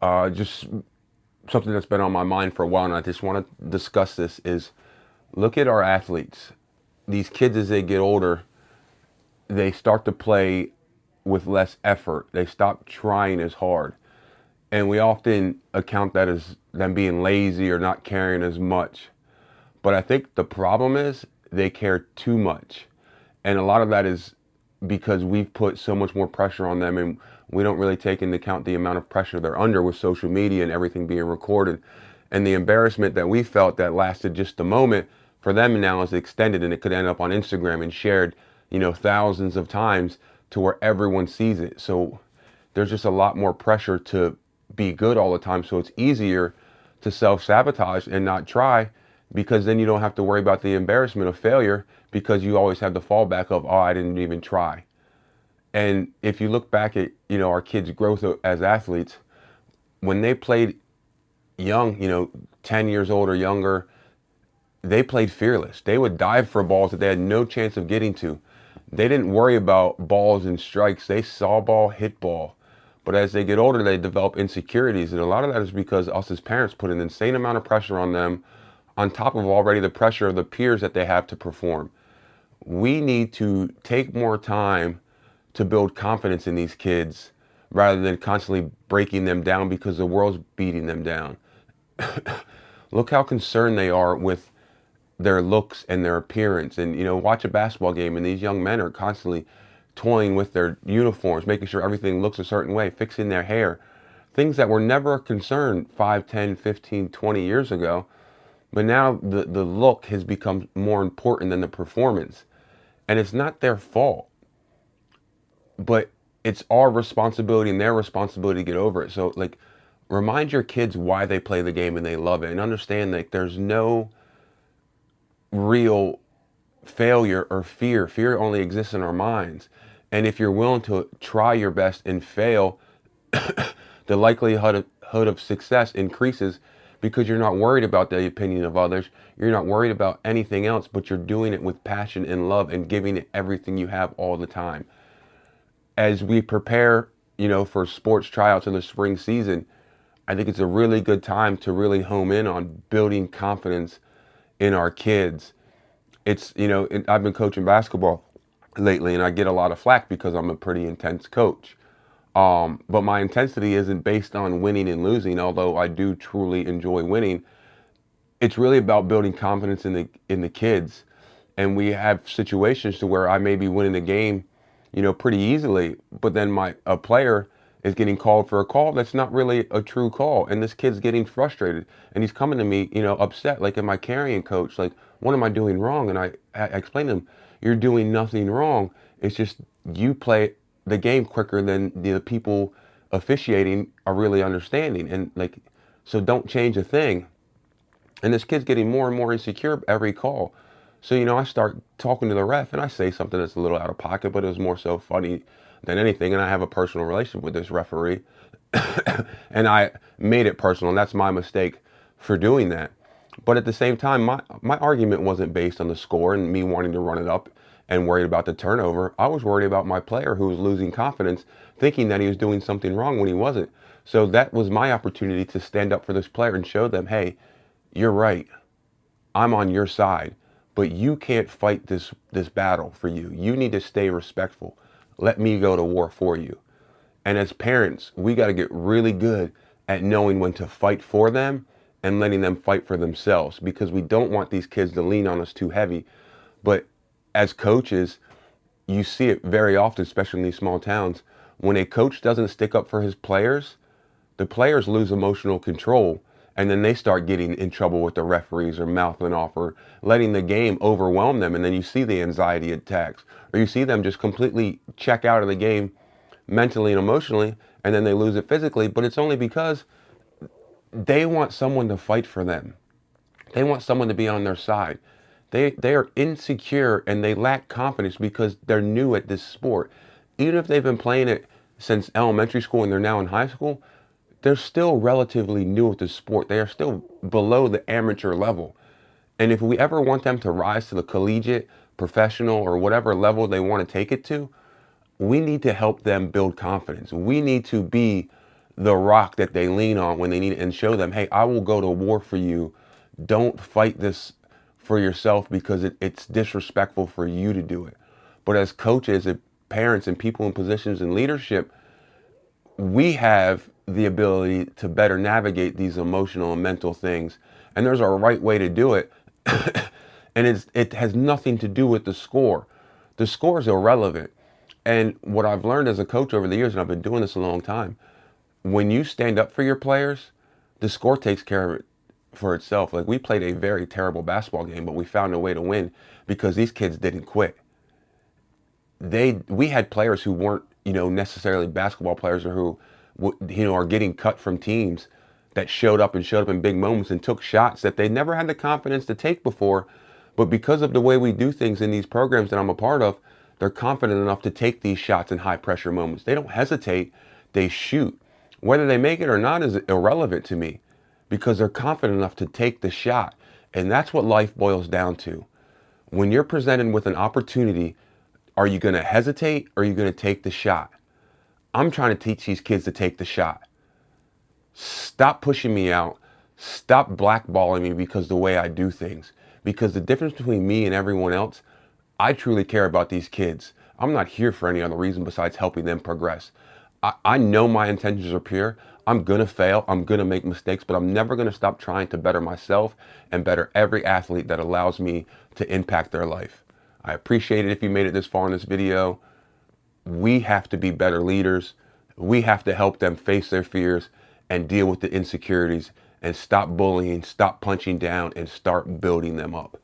Just something that's been on my mind for a while, and I just want to discuss this is look at our athletes. These kids, as they get older, they start to play with less effort. They stop trying as hard. And we often account that as them being lazy or not caring as much. But I think the problem is they care too much. And a lot of that is because we've put so much more pressure on them, and we don't really take into account the amount of pressure they're under with social media and everything being recorded. And the embarrassment that we felt that lasted just a moment for them now is extended, and it could end up on Instagram and shared, thousands of times to where everyone sees it. So there's just a lot more pressure to be good all the time. So it's easier to self sabotage and not try, because then you don't have to worry about the embarrassment of failure, because you always have the fallback of, oh, I didn't even try. And if you look back at, our kids' growth as athletes, when they played young, 10 years old or younger, they played fearless. They would dive for balls that they had no chance of getting to. They didn't worry about balls and strikes. They saw ball, hit ball. But as they get older, they develop insecurities. And a lot of that is because us as parents put an insane amount of pressure on them, on top of already the pressure of the peers that they have to perform. We need to take more time to build confidence in these kids rather than constantly breaking them down because the world's beating them down. Look how concerned they are with their looks and their appearance. And, watch a basketball game and these young men are constantly toying with their uniforms, making sure everything looks a certain way, fixing their hair. Things that were never a concern 5, 10, 15, 20 years ago. But now the look has become more important than the performance. And it's not their fault, but it's our responsibility and their responsibility to get over it. So, like, remind your kids why they play the game and they love it, and understand that there's no real failure or fear. Fear only exists in our minds. And if you're willing to try your best and fail, the likelihood of success increases, because you're not worried about the opinion of others. You're not worried about anything else, but you're doing it with passion and love and giving it everything you have all the time. As we prepare, for sports tryouts in the spring season, I think it's a really good time to really home in on building confidence in our kids. I've been coaching basketball lately, and I get a lot of flack because I'm a pretty intense coach. But my intensity isn't based on winning and losing, although I do truly enjoy winning. It's really about building confidence in the kids. And we have situations to where I may be winning the game, pretty easily, but then a player is getting called for a call that's not really a true call, and this kid's getting frustrated, and he's coming to me, upset, like, am I carrying, coach? Like, what am I doing wrong? And I explain to him, you're doing nothing wrong. It's just you play the game quicker than the people officiating are really understanding, and, like, so don't change a thing. And this kid's getting more and more insecure every call. So, I start talking to the ref and I say something that's a little out of pocket, but it was more so funny than anything. And I have a personal relationship with this referee. And I made it personal, and that's my mistake for doing that. But at the same time, my argument wasn't based on the score and me wanting to run it up and worried about the turnover. I was worried about my player who was losing confidence, thinking that he was doing something wrong when he wasn't. So that was my opportunity to stand up for this player and show them, hey, you're right. I'm on your side, but you can't fight this battle for you. You need to stay respectful. Let me go to war for you. And as parents, we got to get really good at knowing when to fight for them and letting them fight for themselves, because we don't want these kids to lean on us too heavy. But as coaches, you see it very often, especially in these small towns. When a coach doesn't stick up for his players, the players lose emotional control, and then they start getting in trouble with the referees or mouthing off or letting the game overwhelm them. And then you see the anxiety attacks, or you see them just completely check out of the game mentally and emotionally, and then they lose it physically. But it's only because they want someone to fight for them. They want someone to be on their side. They are insecure and they lack confidence because they're new at this sport. Even if they've been playing it since elementary school and they're now in high school, they're still relatively new at the sport. They are still below the amateur level. And if we ever want them to rise to the collegiate, professional, or whatever level they want to take it to, we need to help them build confidence. We need to be the rock that they lean on when they need it, and show them, hey, I will go to war for you. Don't fight this for yourself because it's disrespectful for you to do it. But as coaches and parents and people in positions in leadership, we have the ability to better navigate these emotional and mental things. And there's a right way to do it. And it has nothing to do with the score. The score is irrelevant. And what I've learned as a coach over the years, and I've been doing this a long time, when you stand up for your players, the score takes care of it for itself. Like, we played a very terrible basketball game, but we found a way to win because these kids didn't quit. We had players who weren't, necessarily basketball players, or who, are getting cut from teams, that showed up in big moments and took shots that they never had the confidence to take before. But because of the way we do things in these programs that I'm a part of, they're confident enough to take these shots in high pressure moments. They don't hesitate, they shoot. Whether they make it or not is irrelevant to me, because they're confident enough to take the shot. And that's what life boils down to. When you're presented with an opportunity, are you going to hesitate, or are you going to take the shot? I'm trying to teach these kids to take the shot. Stop pushing me out. Stop blackballing me because of the way I do things. Because the difference between me and everyone else, I truly care about these kids. I'm not here for any other reason besides helping them progress. I know my intentions are pure. I'm going to fail. I'm going to make mistakes, but I'm never going to stop trying to better myself and better every athlete that allows me to impact their life. I appreciate it if you made it this far in this video. We have to be better leaders. We have to help them face their fears and deal with the insecurities, and stop bullying, stop punching down, and start building them up.